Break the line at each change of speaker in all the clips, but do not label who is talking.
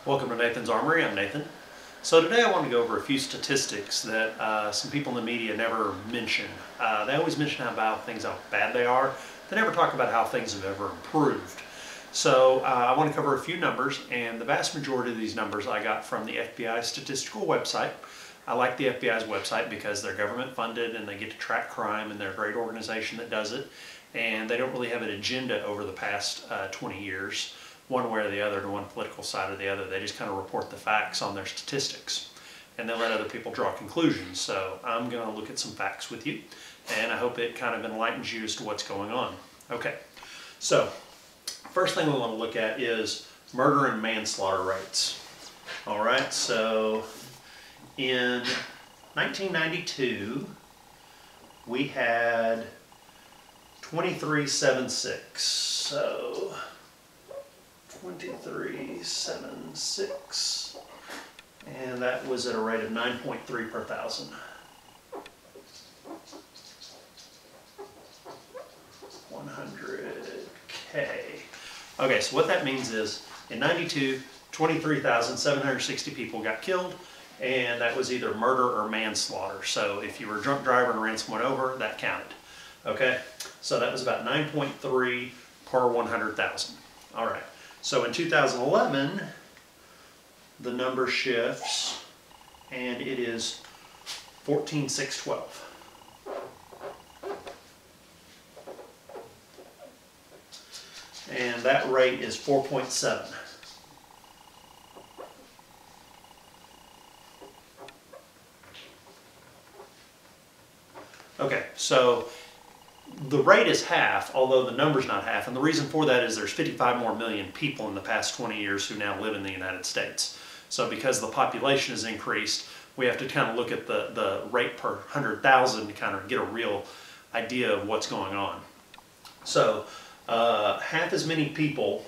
Welcome to Nathan's Armory. I'm Nathan. So today I want to go over a few statistics that some people in the media never mention. They always mention how bad they are. They never talk about how things have ever improved. So I want to cover a few numbers, and the vast majority of these numbers I got from the FBI statistical website. I like the FBI's website because they're government funded and they get to track crime, and they're a great organization that does it. And they don't really have an agenda over the past 20 years, one way or the other, to one political side or the other. They just kind of report the facts on their statistics, and they let other people draw conclusions. So I'm going to look at some facts with you, and I hope it kind of enlightens you as to what's going on. Okay, so first thing we want to look at is murder and manslaughter rates. All right, so in 1992, we had 2376. So 2376, and that was at a rate of 9.3 per thousand. 100K. Okay, so what that means is in 92, 23,760 people got killed, and that was either murder or manslaughter. So if you were a drunk driver and ran someone over, that counted. Okay, so that was about 9.3 per 100,000. All right. So in 2011, the number shifts, and it is 14,612. And that rate is 4.7. Okay, so the rate is half, although the number's not half, and the reason for that is there's 55 more million people in the past 20 years who now live in the United States. So because the population has increased, we have to kind of look at the rate per 100,000 to kind of get a real idea of what's going on. So half as many people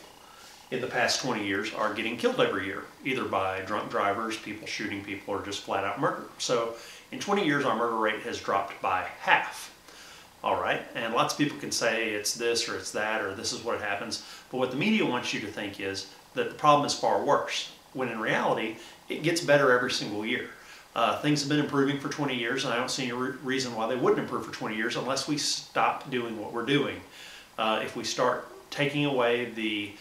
in the past 20 years are getting killed every year, either by drunk drivers, people shooting people, or just flat out murder. So in 20 years, our murder rate has dropped by half. All right, and lots of people can say it's this or it's that or this is what happens, but what the media wants you to think is that the problem is far worse, when in reality, it gets better every single year. Things have been improving for 20 years, and I don't see any reason why they wouldn't improve for 20 years unless we stop doing what we're doing. If we start taking away the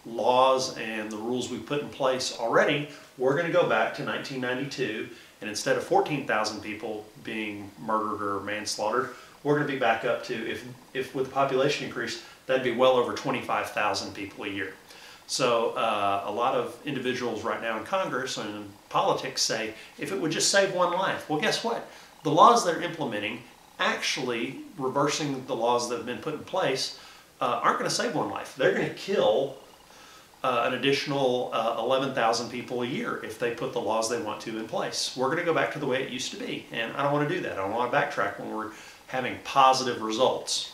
laws and the rules we've put in place already, we're going to go back to 1992, and instead of 14,000 people being murdered or manslaughtered, we're going to be back up to, if with the population increase, that'd be well over 25,000 people a year. So a lot of individuals right now in Congress and in politics say, if it would just save one life. Well, guess what? The laws they're implementing, actually reversing the laws that have been put in place, aren't going to save one life. They're going to kill an additional 11,000 people a year if they put the laws they want to in place. We're going to go back to the way it used to be, and I don't want to do that. I don't want to backtrack when we're having positive results,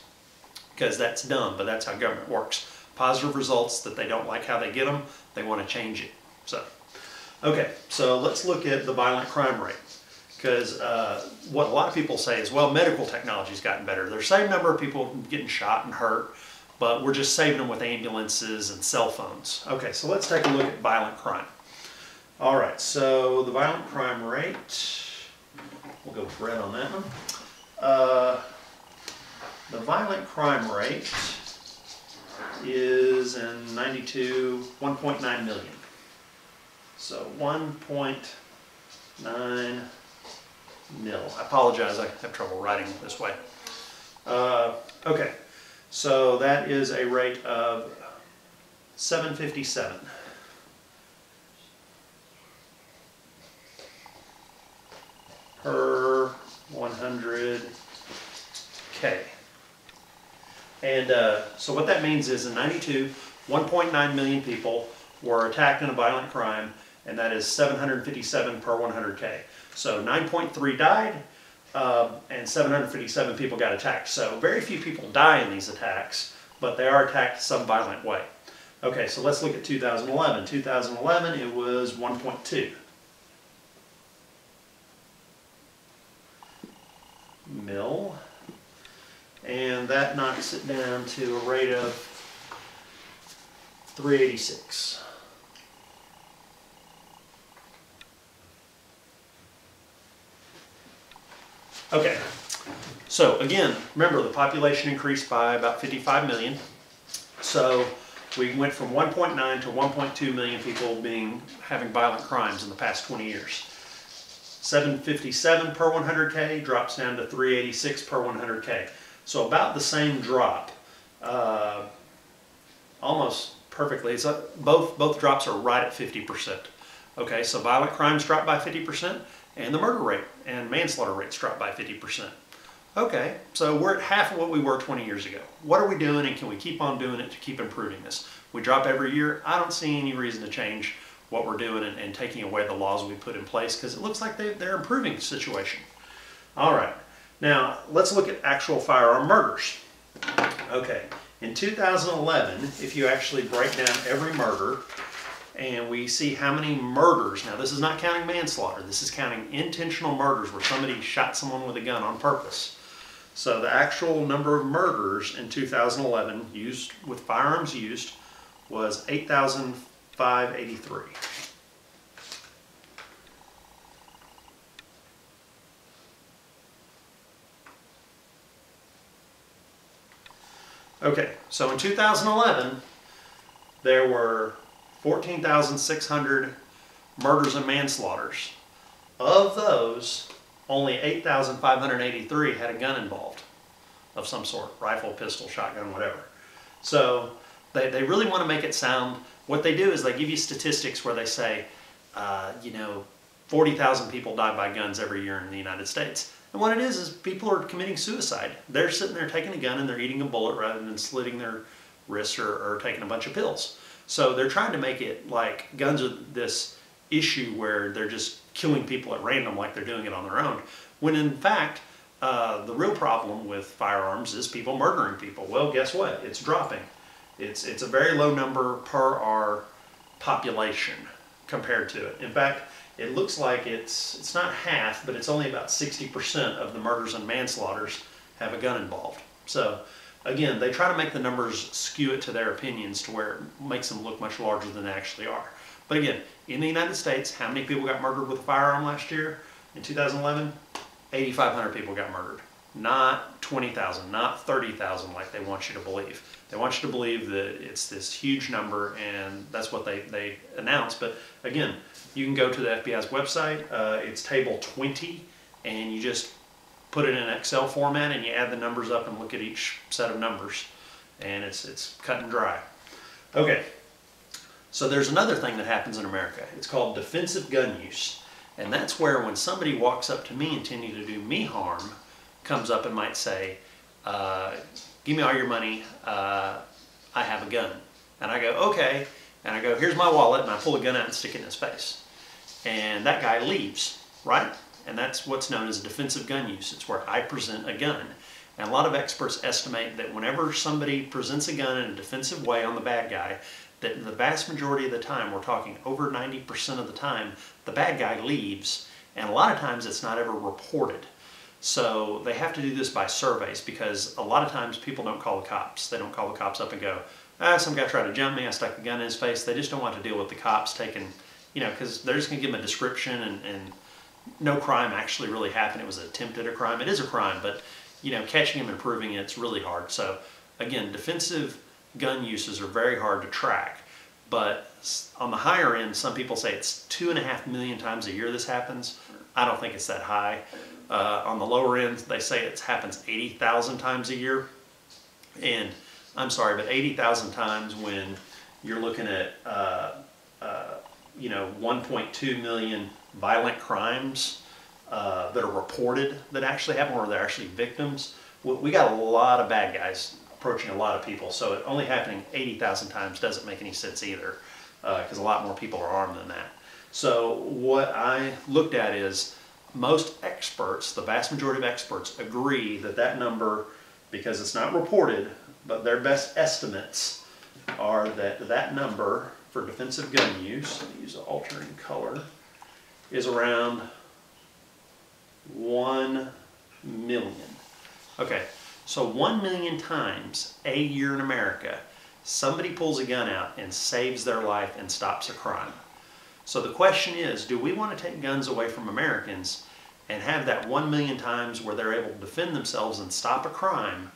because that's dumb, but that's how government works. Positive results that they don't like how they get them, they want to change it. So, okay, so let's look at the violent crime rate, because what a lot of people say is, well, medical technology's gotten better. There's the same number of people getting shot and hurt, but we're just saving them with ambulances and cell phones. Okay, so let's take a look at violent crime. All right, so the violent crime rate, we'll go with red on that one. The violent crime rate is in 92, 1.9 million. So 1.9 mil. I apologize, I have trouble writing this way. Okay, so that is a rate of 757. Per 100K. And so what that means is in 92, 1.9 million people were attacked in a violent crime, and that is 757 per 100K. So 9.3 died, and 757 people got attacked. So very few people die in these attacks, but they are attacked some violent way. Okay, so let's look at 2011. 2011, it was 1.2 mil. And that knocks it down to a rate of 386. Okay, so again, remember the population increased by about 55 million. So we went from 1.9 to 1.2 million people having violent crimes in the past 20 years. 757 per 100K drops down to 386 per 100K. So about the same drop, almost perfectly. It's both drops are right at 50%. Okay, so violent crimes drop by 50%, and the murder rate and manslaughter rates drop by 50%. Okay, so we're at half of what we were 20 years ago. What are we doing, and can we keep on doing it to keep improving this? We drop every year. I don't see any reason to change what we're doing and taking away the laws we put in place, because it looks like they're improving the situation. All right, now let's look at actual firearm murders. Okay, in 2011, if you actually break down every murder, and we see how many murders, now this is not counting manslaughter, this is counting intentional murders where somebody shot someone with a gun on purpose. So the actual number of murders in 2011 used with firearms used was 8,583. Okay, so in 2011, there were 14,600 murders and manslaughters. Of those, only 8,583 had a gun involved of some sort, rifle, pistol, shotgun, whatever. So they really want to make it sound, what they do is they give you statistics where they say, 40,000 people die by guns every year in the United States. And what it is people are committing suicide. They're sitting there taking a gun and they're eating a bullet rather than slitting their wrists or taking a bunch of pills. So they're trying to make it like guns are this issue where they're just killing people at random like they're doing it on their own. When in fact, the real problem with firearms is people murdering people. Well, guess what? It's dropping. It's a very low number per our population compared to it. In fact, it looks like it's not half, but it's only about 60% of the murders and manslaughters have a gun involved. So again, they try to make the numbers skew it to their opinions to where it makes them look much larger than they actually are. But again, in the United States, how many people got murdered with a firearm last year? In 2011, 8,500 people got murdered. Not 20,000, not 30,000 like they want you to believe. They want you to believe that it's this huge number, and that's what they announce. But again, you can go to the FBI's website. It's table 20, and you just put it in Excel format, and you add the numbers up and look at each set of numbers, and it's cut and dry. Okay, so there's another thing that happens in America. It's called defensive gun use, and that's where when somebody walks up to me intending to do me harm, comes up and might say, give me all your money, I have a gun. And I go, okay, and I go, here's my wallet, and I pull a gun out and stick it in his face. And that guy leaves, right? And that's what's known as defensive gun use. It's where I present a gun. And a lot of experts estimate that whenever somebody presents a gun in a defensive way on the bad guy, that the vast majority of the time, we're talking over 90% of the time, the bad guy leaves, and a lot of times it's not ever reported. So they have to do this by surveys, because a lot of times people don't call the cops. They don't call the cops up and go, some guy tried to jump me, I stuck a gun in his face. They just don't want to deal with the cops taking, because they're just going to give them a description, and no crime actually really happened. It was attempted a crime. It is a crime, but catching him and proving it's really hard. So again, defensive gun uses are very hard to track. But on the higher end, some people say it's 2.5 million times a year this happens. I don't think it's that high. On the lower end, they say it happens 80,000 times a year. And I'm sorry, but 80,000 times when you're looking at 1.2 million violent crimes that are reported that actually happen, or they're actually victims. We got a lot of bad guys approaching a lot of people, so it only happening 80,000 times doesn't make any sense either, because a lot more people are armed than that. So what I looked at is most experts, the vast majority of experts, agree that that number, because it's not reported, but their best estimates are that that number for defensive gun use, let me use an altering color, is around 1 million. Okay, so 1 million times a year in America, somebody pulls a gun out and saves their life and stops a crime. So the question is, do we want to take guns away from Americans and have that 1 million times where they're able to defend themselves and stop a crime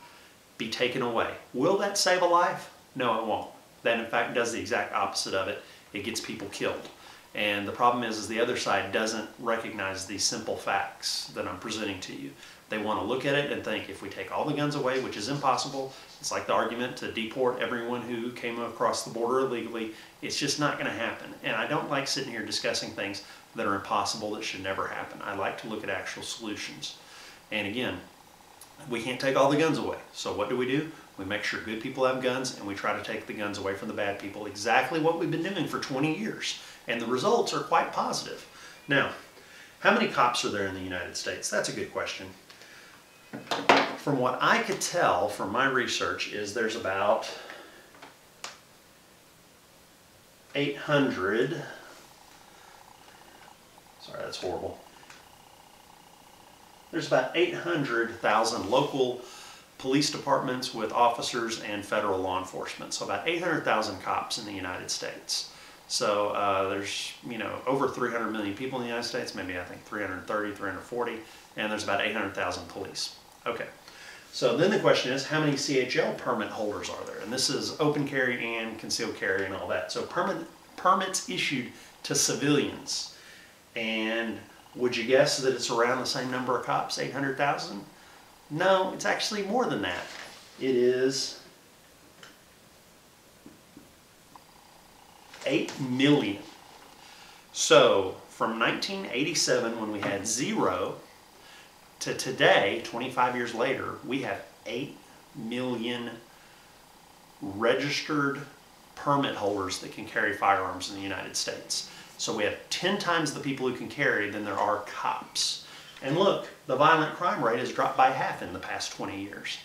be taken away. Will that save a life? No, it won't. That in fact does the exact opposite of it. It gets people killed. And the problem is the other side doesn't recognize these simple facts that I'm presenting to you. They want to look at it and think if we take all the guns away, which is impossible, it's like the argument to deport everyone who came across the border illegally. It's just not going to happen. And I don't like sitting here discussing things that are impossible, that should never happen. I like to look at actual solutions. And again, we can't take all the guns away. So what do? We make sure good people have guns, and we try to take the guns away from the bad people. Exactly what we've been doing for 20 years. And the results are quite positive. Now, how many cops are there in the United States? That's a good question. From what I could tell from my research is there's about 800, sorry, that's horrible. There's about 800,000 local police departments with officers and federal law enforcement. So about 800,000 cops in the United States. So there's, over 300 million people in the United States, maybe I think 330, 340, and there's about 800,000 police. Okay, so then the question is, how many CHL permit holders are there? And this is open carry and concealed carry and all that. So permits issued to civilians. And would you guess that it's around the same number of cops, 800,000? No, it's actually more than that. It is 8 million. So from 1987, when we had 0, to today, 25 years later, we have 8 million registered permit holders that can carry firearms in the United States. So we have 10 times the people who can carry than there are cops. And look, the violent crime rate has dropped by half in the past 20 years.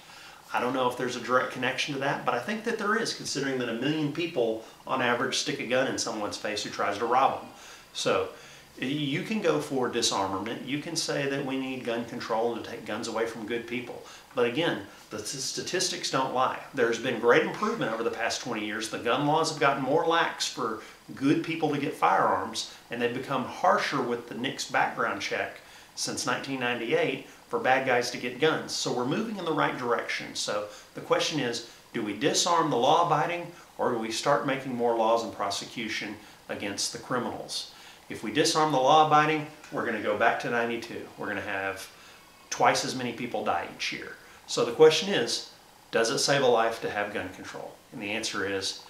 I don't know if there's a direct connection to that, but I think that there is, considering that 1 million people on average stick a gun in someone's face who tries to rob them. So you can go for disarmament. You can say that we need gun control and to take guns away from good people. But again, the statistics don't lie. There's been great improvement over the past 20 years. The gun laws have gotten more lax for good people to get firearms, and they've become harsher with the NICS background check since 1998 for bad guys to get guns. So we're moving in the right direction. So the question is, do we disarm the law-abiding, or do we start making more laws and prosecution against the criminals? If we disarm the law-abiding, we're going to go back to 92. We're going to have twice as many people die each year. So the question is, does it save a life to have gun control? And the answer is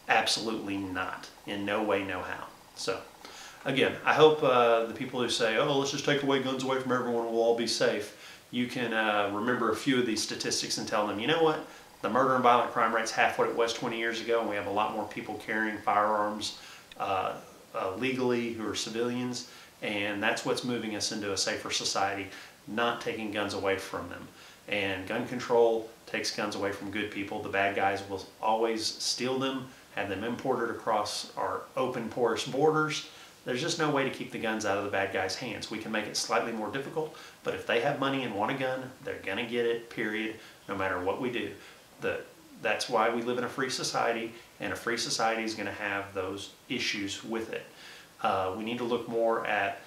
absolutely not. In no way, no how. So again, I hope the people who say, oh, let's just take away guns away from everyone, we'll all be safe, you can remember a few of these statistics and tell them, you know what, the murder and violent crime rate's half what it was 20 years ago, and we have a lot more people carrying firearms legally who are civilians, and that's what's moving us into a safer society, not taking guns away from them. And gun control takes guns away from good people. The bad guys will always steal them, have them imported across our open, porous borders. There's just no way to keep the guns out of the bad guys' hands. We can make it slightly more difficult, but if they have money and want a gun, they're going to get it, period, no matter what we do. That's why we live in a free society, and a free society is going to have those issues with it. We need to look more at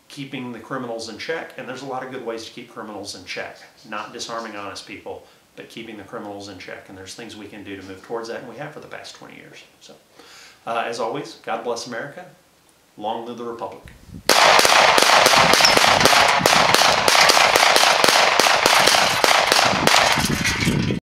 keeping the criminals in check, and there's a lot of good ways to keep criminals in check. Not disarming honest people, but keeping the criminals in check, and there's things we can do to move towards that, and we have for the past 20 years. So, as always, God bless America. Long live the Republic.